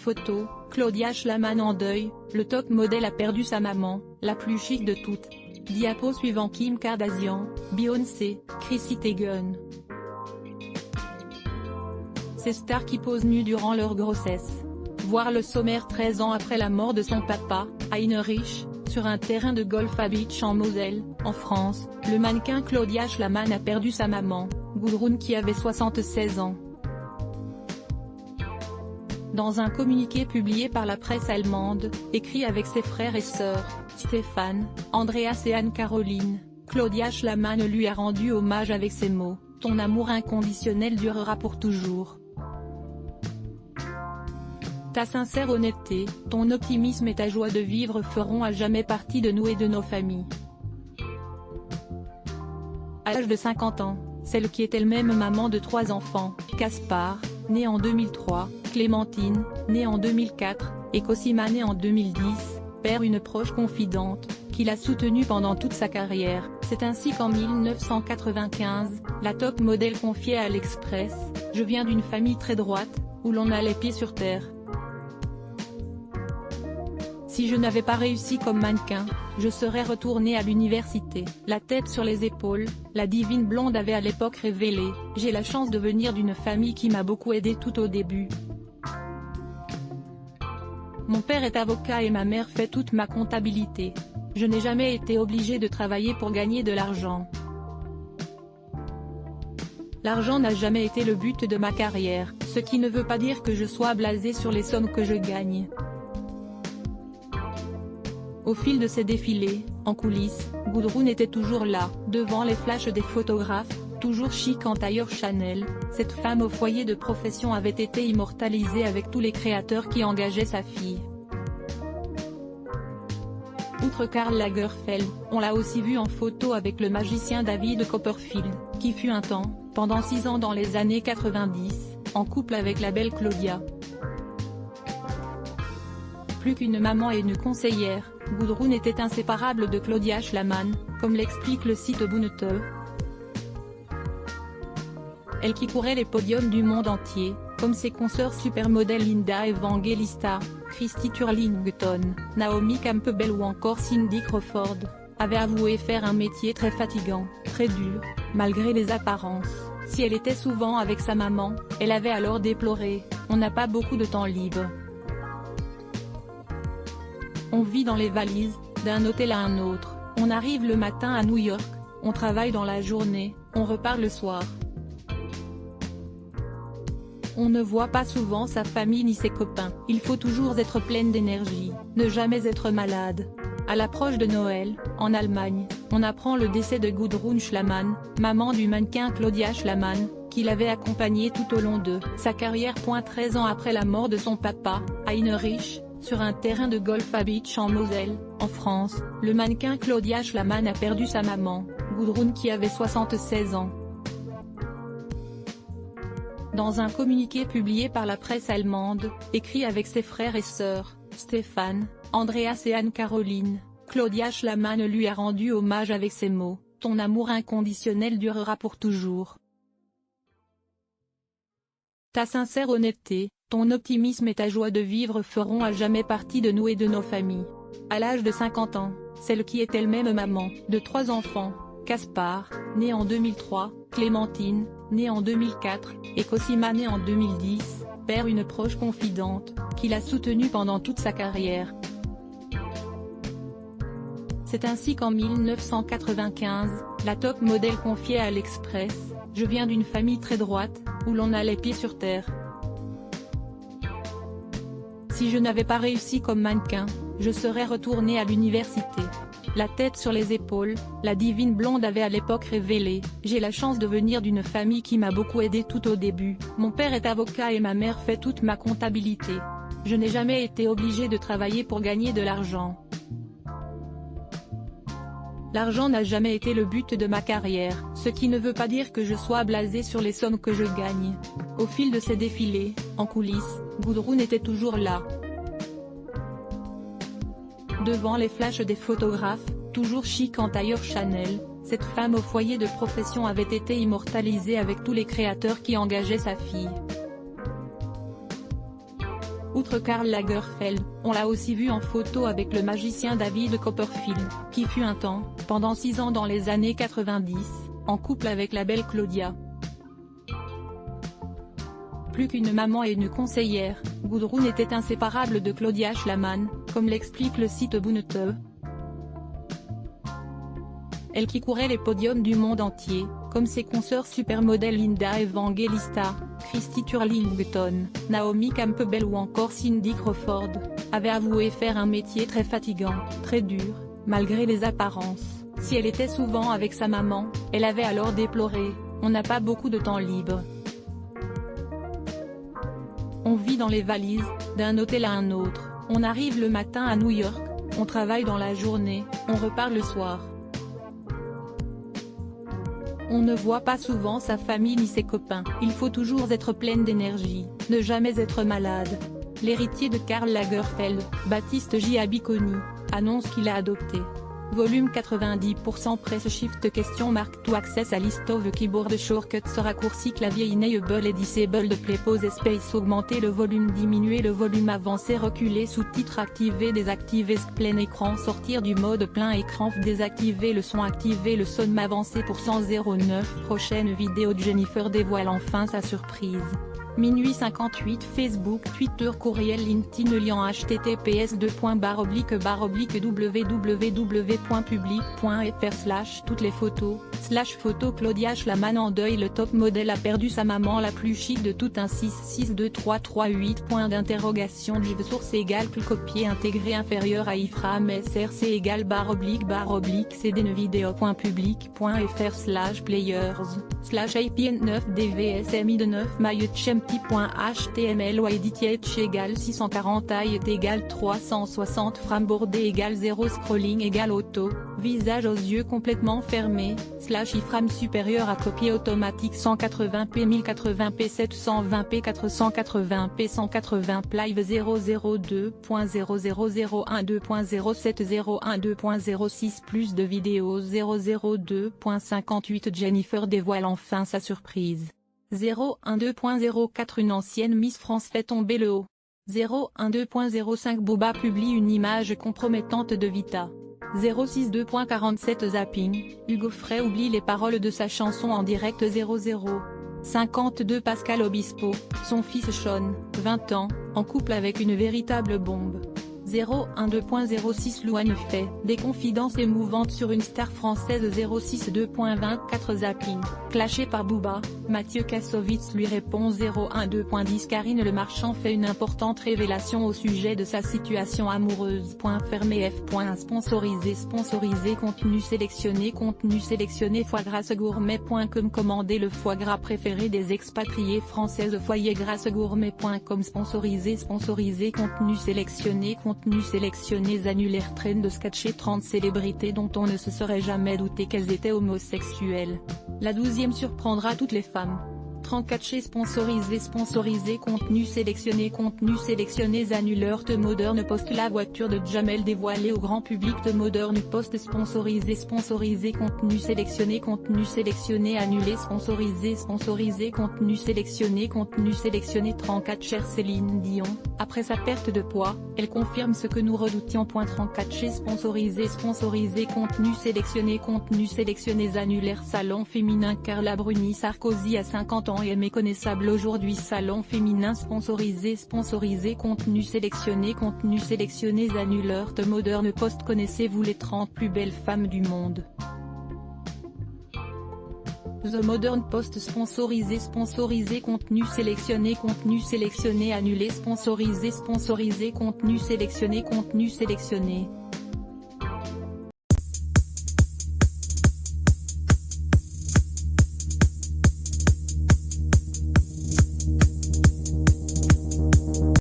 photos, Claudia Schlamann en deuil, le top modèle a perdu sa maman, la plus chic de toutes. Diapo suivant: Kim Kardashian, Beyoncé, Chrissy Teigen. Ces stars qui posent nues durant leur grossesse. Voir le sommaire 13 ans après la mort de son papa, à Heinrich, sur un terrain de golf à Beach en Moselle, en France, le mannequin Claudia Schlamann a perdu sa maman, Gudrun, qui avait 76 ans. Dans un communiqué publié par la presse allemande, écrit avec ses frères et sœurs, Stéphane, Andreas et Anne-Caroline, Claudia Schlamann lui a rendu hommage avec ces mots: « Ton amour inconditionnel durera pour toujours. Ta sincère honnêteté, ton optimisme et ta joie de vivre feront à jamais partie de nous et de nos familles. » À l'âge de 50 ans, celle qui est elle-même maman de 3 enfants, Caspar, né en 2003, Clémentine, née en 2004, et Cosima, née en 2010, perd une proche confidente, qui l'a soutenue pendant toute sa carrière. C'est ainsi qu'en 1995, la top modèle confiait à l'Express: « Je viens d'une famille très droite, où l'on a les pieds sur terre. Si je n'avais pas réussi comme mannequin, je serais retournée à l'université. » La tête sur les épaules, la divine blonde avait à l'époque révélé: « J'ai la chance de venir d'une famille qui m'a beaucoup aidée tout au début. Mon père est avocat et ma mère fait toute ma comptabilité. Je n'ai jamais été obligée de travailler pour gagner de l'argent. L'argent n'a jamais été le but de ma carrière, ce qui ne veut pas dire que je sois blasée sur les sommes que je gagne. » Au fil de ses défilés, en coulisses, Gudrun était toujours là, devant les flashs des photographes, toujours chic en tailleur Chanel. Cette femme au foyer de profession avait été immortalisée avec tous les créateurs qui engageaient sa fille. Outre Karl Lagerfeld, on l'a aussi vue en photo avec le magicien David Copperfield, qui fut un temps, pendant 6 ans dans les années 90, en couple avec la belle Claudia. Plus qu'une maman et une conseillère, Gudrun était inséparable de Claudia Schlamann, comme l'explique le site Bunte. Elle qui courait les podiums du monde entier, comme ses consoeurs supermodèles Linda Evangelista, Christy Turlington, Naomi Campbell ou encore Cindy Crawford, avait avoué faire un métier très fatigant, très dur, malgré les apparences. Si elle était souvent avec sa maman, elle avait alors déploré: « On n'a pas beaucoup de temps libre. On vit dans les valises, d'un hôtel à un autre, on arrive le matin à New York, on travaille dans la journée, on repart le soir. On ne voit pas souvent sa famille ni ses copains. Il faut toujours être pleine d'énergie, ne jamais être malade. » À l'approche de Noël, en Allemagne, on apprend le décès de Gudrun Schlamann, maman du mannequin Claudia Schlamann, qui l'avait accompagnée tout au long de sa carrière. 13 ans après la mort de son papa, à Heinrich, sur un terrain de golf à Beach en Moselle, en France, le mannequin Claudia Schlamann a perdu sa maman, Gudrun, qui avait 76 ans. Dans un communiqué publié par la presse allemande, écrit avec ses frères et sœurs, Stéphane, Andreas et Anne-Caroline, Claudia Schlamann lui a rendu hommage avec ces mots: « Ton amour inconditionnel durera pour toujours. Ta sincère honnêteté, ton optimisme et ta joie de vivre feront à jamais partie de nous et de nos familles. » À l'âge de 50 ans, celle qui est elle-même maman de 3 enfants, Caspar, né en 2003, Clémentine, née en 2004, et Cosima, née en 2010, perd une proche confidente, qui l'a soutenue pendant toute sa carrière. C'est ainsi qu'en 1995, la top modèle confiait à l'Express: « Je viens d'une famille très droite, où l'on a les pieds sur terre. Si je n'avais pas réussi comme mannequin, je serais retournée à l'université. » La tête sur les épaules, la divine blonde avait à l'époque révélé: « J'ai la chance de venir d'une famille qui m'a beaucoup aidée tout au début. Mon père est avocat et ma mère fait toute ma comptabilité. Je n'ai jamais été obligée de travailler pour gagner de l'argent. L'argent n'a jamais été le but de ma carrière, ce qui ne veut pas dire que je sois blasée sur les sommes que je gagne. » Au fil de ses défilés, en coulisses, Gudrun était toujours là, devant les flashs des photographes, toujours chic en tailleur Chanel. Cette femme au foyer de profession avait été immortalisée avec tous les créateurs qui engageaient sa fille. Outre Karl Lagerfeld, on l'a aussi vu en photo avec le magicien David Copperfield, qui fut un temps, pendant 6 ans dans les années 90, en couple avec la belle Claudia. Plus qu'une maman et une conseillère, Gudrun était inséparable de Claudia Schlamann, comme l'explique le site Bunte. Elle qui courait les podiums du monde entier, comme ses consoeurs supermodèles Linda Evangelista, Christy Turlington, Naomi Campbell ou encore Cindy Crawford, avait avoué faire un métier très fatigant, très dur, malgré les apparences. Si elle était souvent avec sa maman, elle avait alors déploré « On n'a pas beaucoup de temps libre. On vit dans les valises, d'un hôtel à un autre, on arrive le matin à New York, on travaille dans la journée, on repart le soir. On ne voit pas souvent sa famille ni ses copains. Il faut toujours être pleine d'énergie, ne jamais être malade. » L'héritier de Karl Lagerfeld, Baptiste J. Abiconi, annonce qu'il a adopté. Volume 90% Press Shift question marque to access a list of keyboard shortcuts raccourci clavier enable et disable play pause space augmenter le volume diminuer le volume avancer reculer sous-titres activer désactiver plein écran sortir du mode plein écran désactiver le son avancer pour 109 prochaine vidéo de Jennifer dévoile enfin sa surprise. Minuit 58 Facebook Twitter courriel LinkedIn lien https://www.public.fr/ toutes les photos /photo Claudia Schlamann en deuil le top modèle a perdu sa maman la plus chic de toutes un 6623338 point d'interrogation div source égale copier intégré inférieur à iframe src égale // cdnvideo.public.fr/players/apn9 dvsmi de 9 html ou edit égale 640 height égale 360 frame bordé égale 0 scrolling égale auto, visage aux yeux complètement fermés, /iframe supérieur à copier automatique 180p 1080p 720p 480p 180 live 002.00012.0701.06 plus de vidéos 002.58 Jennifer dévoile enfin sa surprise. 012.04 Une ancienne Miss France fait tomber le haut. 012.05 Booba publie une image compromettante de Vita. 062.47 Zapping, Hugo Frey oublie les paroles de sa chanson en direct 00.52 Pascal Obispo, son fils Sean, 20 ans, en couple avec une véritable bombe. 012.06 Louane fait des confidences émouvantes sur une star française 062.24 Zapping, clashé par Booba, Mathieu Kassovitz lui répond 012.10 Karine Le Marchand fait une importante révélation au sujet de sa situation amoureuse. Fermé F. Sponsorisé contenu sélectionné foie gras gourmet.com commandez le foie gras préféré des expatriés françaises foyergrassegourmet.com sponsorisé contenu sélectionné annulaire trend de sketcher 30 célébrités dont on ne se serait jamais douté qu'elles étaient homosexuelles. La 12e surprendra toutes les femmes. 34 chez sponsorisé contenu sélectionné annuleur The Modern Post la voiture de Jamel dévoilée au grand public The Modern Post sponsorisé contenu sélectionné annulé sponsorisé contenu sélectionné 34 chère Céline Dion, après sa perte de poids, elle confirme ce que nous redoutions. 34 chez sponsorisé contenu sélectionné annulaire salon féminin Carla Bruni Sarkozy à 50 ans et est méconnaissable aujourd'hui salon féminin sponsorisé contenu sélectionné annuleur The Modern Post connaissez-vous les 30 plus belles femmes du monde? The Modern Post sponsorisé contenu sélectionné annulé sponsorisé contenu sélectionné